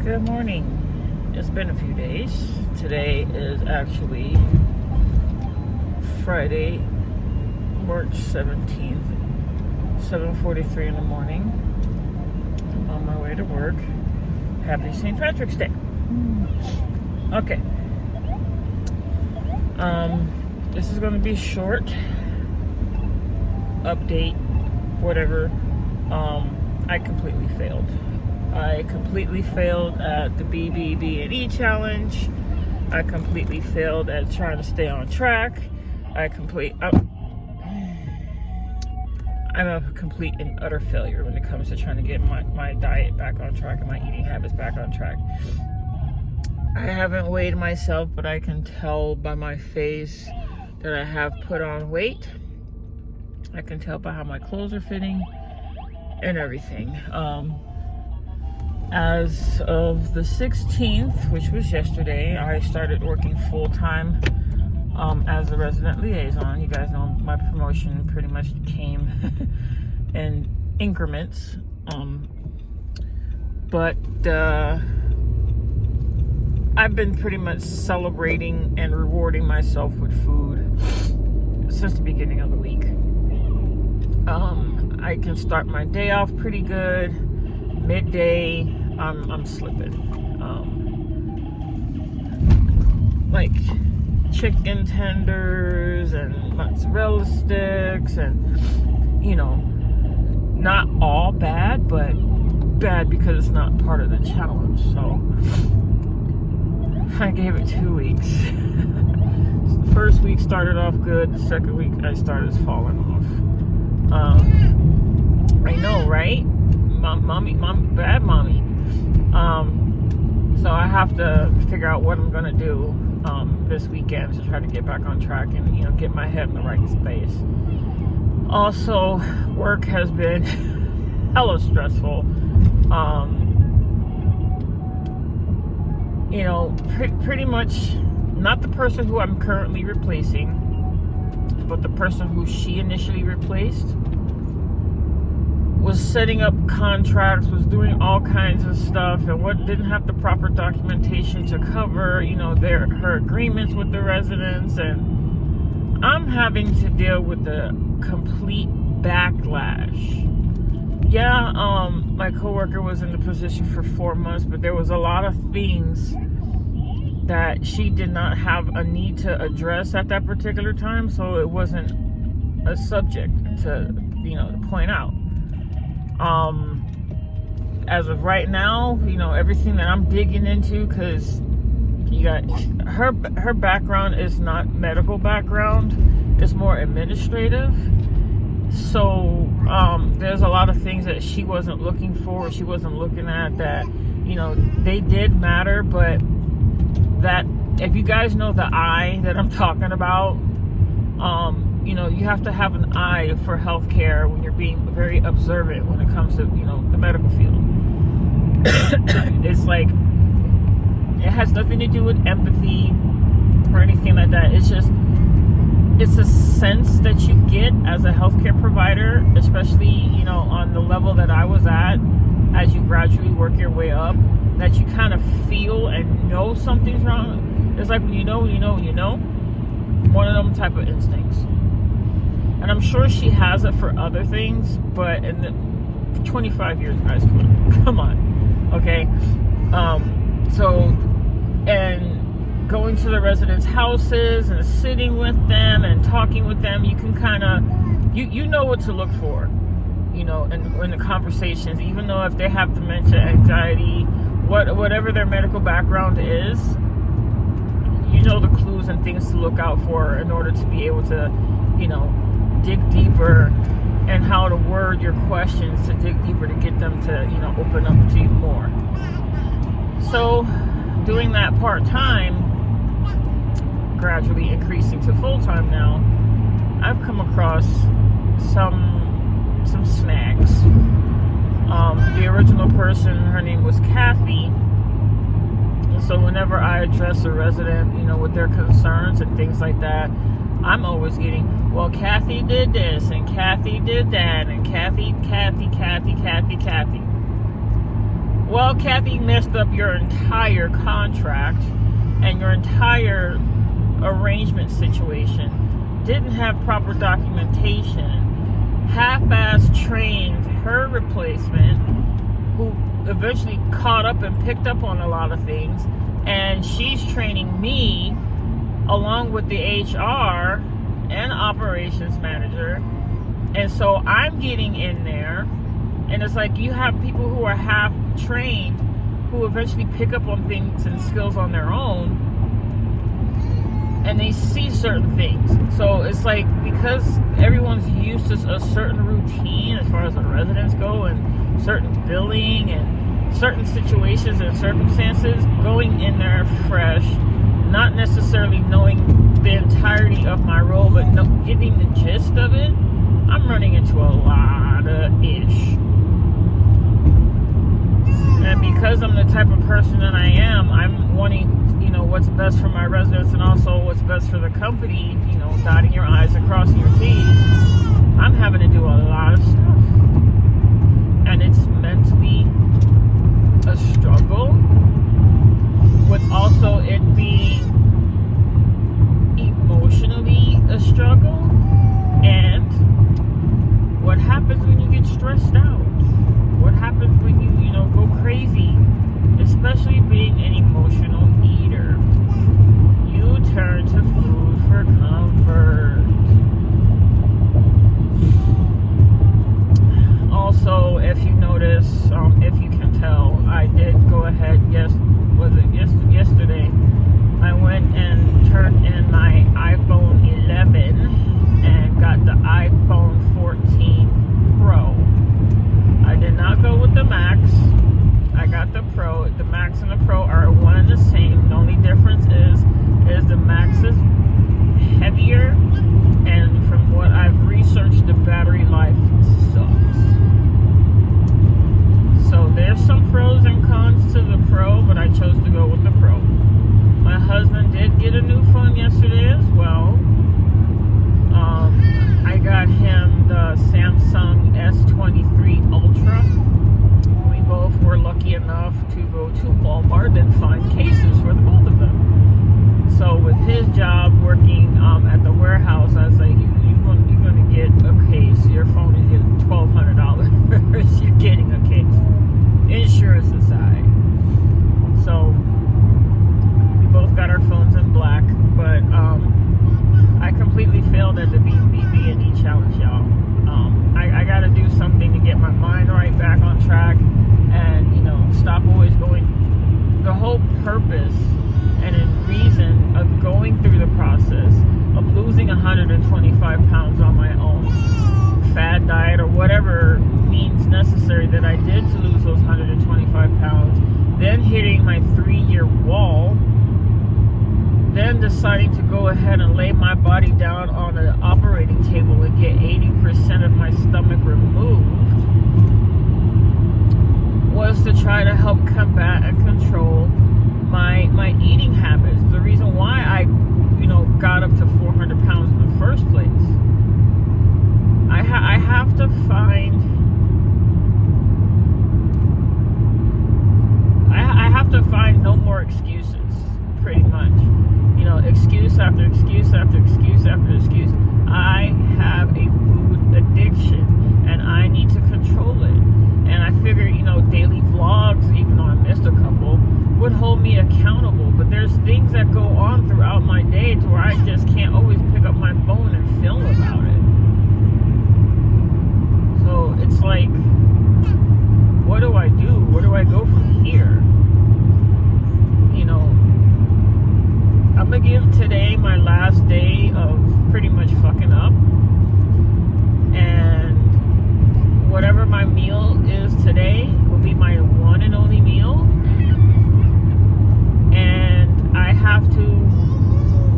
Good morning. It's been a few days. Today is actually Friday, March 17th, 7:43 in the morning. I'm on my way to work. Happy St. Patrick's Day. Okay. This is going to be short. Update, whatever. I completely failed. I completely failed at the BBB&E challenge. I completely failed at trying to stay on track. I'm a complete and utter failure when it comes to trying to get my diet back on track and my eating habits back on track. I haven't weighed myself, but I can tell by my face that I have put on weight. I can tell by how my clothes are fitting and everything. As of the 16th, which was yesterday, I started working full-time as a resident liaison. You guys know my promotion pretty much came in increments. But I've been pretty much celebrating and rewarding myself with food since the beginning of the week. I can start my day off pretty good. Midday, I'm slipping. Like chicken tenders and mozzarella sticks, and not all bad, but bad because it's not part of the challenge. So I gave it 2 weeks. The first week started off good. The second week I started falling off. I know, right? Bad mommy. So I have to figure out what I'm gonna do this weekend to try to get back on track and get my head in the right space. Also, work has been hella stressful. Pretty much not the person who I'm currently replacing, but the person who she initially replaced was setting up contracts, was doing all kinds of stuff, and didn't have the proper documentation to cover, her agreements with the residents, and I'm having to deal with the complete backlash. Yeah, my coworker was in the position for 4 months, but there was a lot of things that she did not have a need to address at that particular time, so it wasn't a subject to point out. As of right now, everything that I'm digging into, because you got her background is not medical background, it's more administrative. So there's a lot of things that she wasn't looking for, she wasn't looking at, that they did matter, but that, if you guys know the eye that I'm talking about, you have to have an eye for healthcare when you're being very observant when it comes to, the medical field. It's like, it has nothing to do with empathy or anything like that. It's just, it's a sense that you get as a healthcare provider, especially, on the level that I was at, as you gradually work your way up, that you kind of feel and know something's wrong. It's like when you know, one of them type of instincts. And I'm sure she has it for other things, but in the 25 years, guys, come on, okay? And going to the residents' houses and sitting with them and talking with them, you can kind of, you know what to look for, in the conversations, even though if they have dementia, anxiety, whatever their medical background is, the clues and things to look out for in order to be able to, dig deeper, and how to word your questions to dig deeper to get them to, open up to you more. So doing that part-time, gradually increasing to full-time now, I've come across some snags. The original person, her name was Kathy. And so whenever I address a resident, with their concerns and things like that, I'm always getting, well, Kathy did this, and Kathy did that, and Kathy. well, Kathy messed up your entire contract and your entire arrangement situation, didn't have proper documentation, half-ass trained her replacement, who eventually caught up and picked up on a lot of things, and she's training me along with the HR and operations manager. And so I'm getting in there, and it's like you have people who are half trained who eventually pick up on things and skills on their own, and they see certain things. So it's like, because everyone's used to a certain routine as far as the residents go, and certain billing and certain situations and circumstances, going in there fresh, not necessarily knowing the entirety of my role, but getting the gist of it, I'm running into a lot of ish. And because I'm the type of person that I am, I'm wanting, what's best for my residents and also what's best for the company, dotting your I's and crossing your T's. I'm having to do a lot of stuff. And it's mentally a struggle, with also it being emotionally a struggle. And what happens when you get stressed out? What happens when you go crazy? Especially being an emotional eater. You turn to food for comfort. Also, if you notice, if you can tell, I did go ahead, yesterday, I went and turned in my iPhone 11 and got the iPhone 14 Pro. I did not go with the Max. I got the Pro. The Max and the Pro are one and the same. The only difference is the Max is heavier, and from what I've researched, the battery life sucks. So there's some pros and cons to the Pro, but I chose to go with the Pro. My husband did get a new phone yesterday as well. I got him the Samsung S23 Ultra. We both were lucky enough to go to Walmart and find cases for the both of them. So with his job working at the warehouse, I was like, you're going to get a case. Your phone is getting $1,200. You're getting a case. Insurance aside. So we both got our phones in black, but I completely failed at the BB&E challenge, y'all. I got to do something to get my mind right back on track, and stop always going. The whole purpose and reason of going through the process of losing 125 pounds on my own, fad diet or whatever means necessary that I did to lose those 125 pounds, then hitting my 3-year wall, then deciding to go ahead and lay my body down on an operating table and get 80% of my stomach removed, was to try to help combat and control my eating habits. The reason why I got up to 400 pounds in the first place. I have to find no more excuses, pretty much. Excuse after excuse after excuse after excuse. I have a food addiction and I need to control it. And I figure, daily vlogs, even though I missed a couple, would hold me accountable. But there's things that go on throughout my day to where I just can't always pick up my phone and film about it. So it's like, what do I do? Where do I go from here? I'm gonna give today my last day of pretty much fucking up, and whatever my meal is today will be my one and only meal, and I have to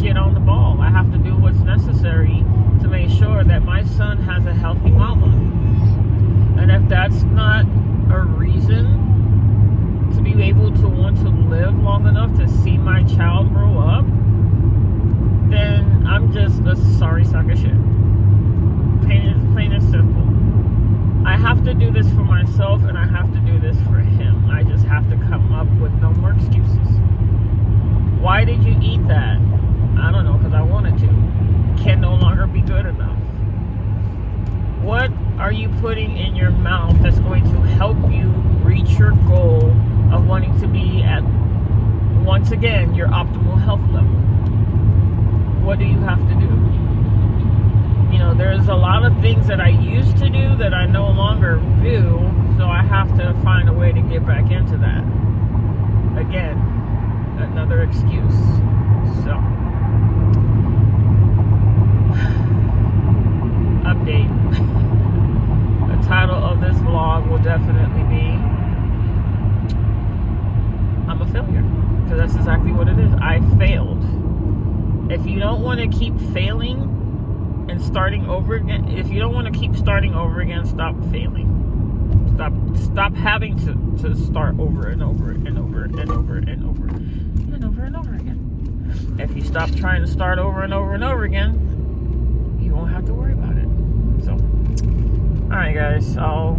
get on the ball. I have to do what's necessary to make sure that my son has a healthy mama. And if that's not a reason to be able to want to live long enough to see my child grow up, then I'm just a sorry sack of shit. Plain and simple. I have to do this for myself, and I have to do this for him. I just have to come up with no more excuses. Why did you eat that? I don't know, because I wanted to. Can no longer be good enough. What are you putting in your mouth that's going to help you reach your goal of wanting to be at, once again, your optimal health level? What do you have to do? You know, there's a lot of things that I used to do that I no longer do, so I have to find a way to get back into that. Again, another excuse. So, update. The title of this vlog will definitely be I'm a failure, because that's exactly what it is. I failed. If you don't want to keep failing and starting over again, if you don't want to keep starting over again, stop failing. Stop having to start over and over and over and over and over and over and over again. If you stop trying to start over and over and over again, you won't have to worry about it. So, all right, guys, I'll